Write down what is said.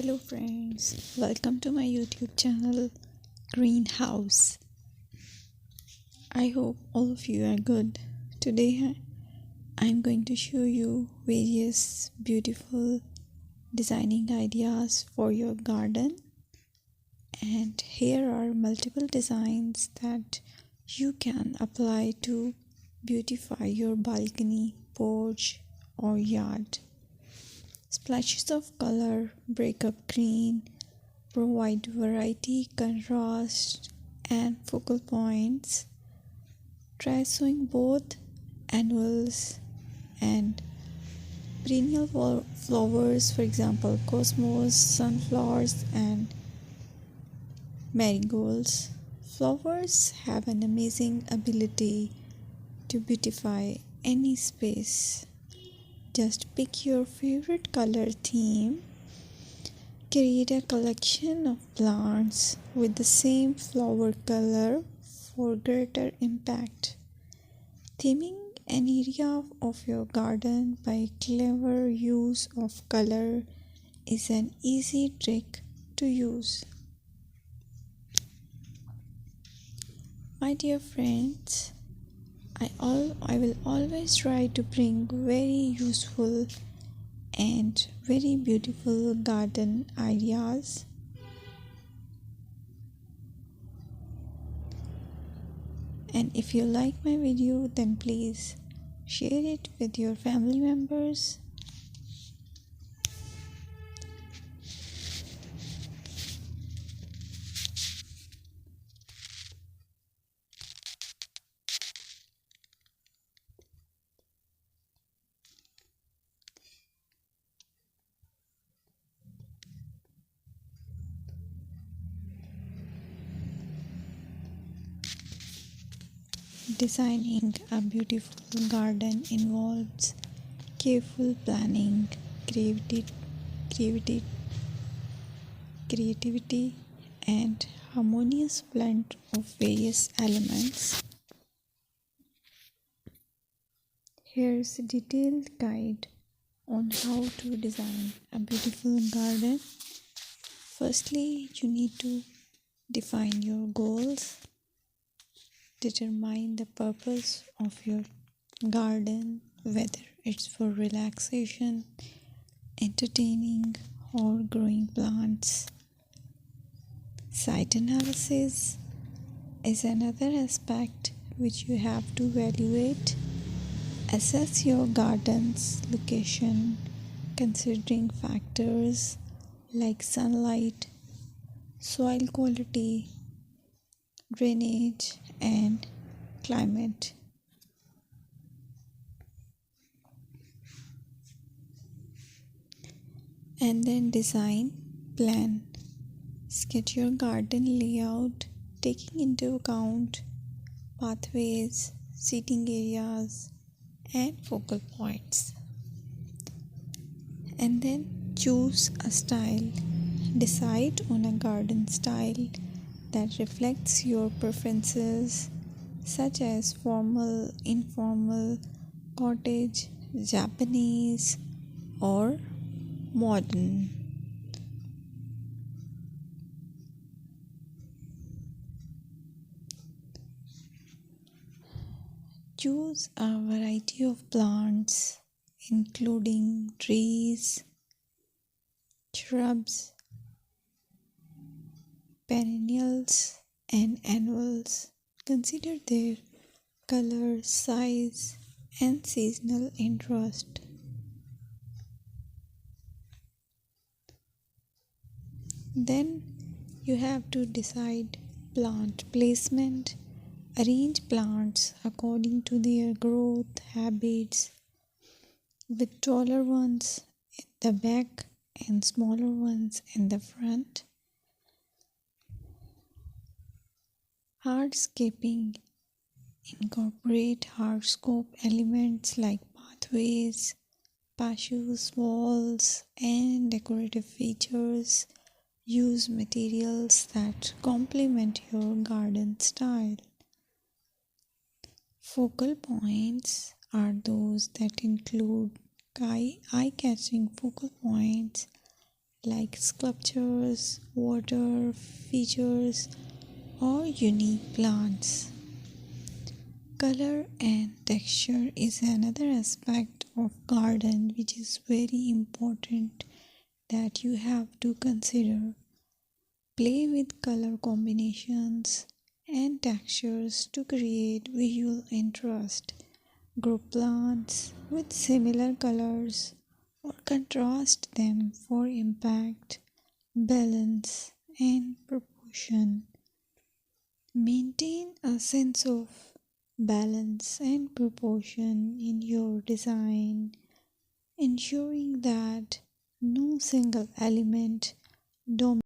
Hello friends, welcome to my YouTube channel Greenhouse. I hope all of you are good. Today I'm going to show you various beautiful designing ideas for your garden, and here are multiple designs that you can apply to beautify your balcony, porch or yard. Splashes of color break up green, provide variety, contrast, and focal points. Try sowing both annuals and perennial flowers, for example, cosmos, sunflowers, and marigolds. Flowers have an amazing ability to beautify any space. Just pick your favorite color theme. Create a collection of plants with the same flower color for greater impact. Theming an area of your garden by clever use of color is an easy trick to use. My dear friends, I will always try to bring very useful and very beautiful garden ideas. And if you like my video, then please share it with your family members. Designing a beautiful garden involves careful planning, creativity, creativity, and harmonious blend of various elements. Here's a detailed guide on how to design a beautiful garden. Firstly, you need to define your goals. Determine the purpose of your garden, whether it's for relaxation, entertaining, or growing plants. Site analysis is another aspect which you have to evaluate. Assess your garden's location, considering factors like sunlight, soil quality, drainage, and climate. And then design plan. Sketch your garden layout, taking into account pathways, seating areas, and focal points. And then choose a style. Decide on a garden style that reflects your preferences, such as formal, informal, cottage, Japanese, or modern. Choose a variety of plants, including trees, shrubs, perennials, and annuals. Consider their color, size, and seasonal interest. Then you have to decide plant placement. Arrange plants according to their growth habits, with taller ones in the back and smaller ones in the front. Hardscaping. Incorporate hardscape elements like pathways, patios, walls, and decorative features. Use materials that complement your garden style. Focal points are those that include eye-catching focal points like sculptures, water features, or unique plants. Color and texture is another aspect of garden which is very important that you have to consider. Play with color combinations and textures to create visual interest. Group plants with similar colors or contrast them for impact, balance, and proportion. Maintain a sense of balance and proportion in your design, ensuring that no single element dominates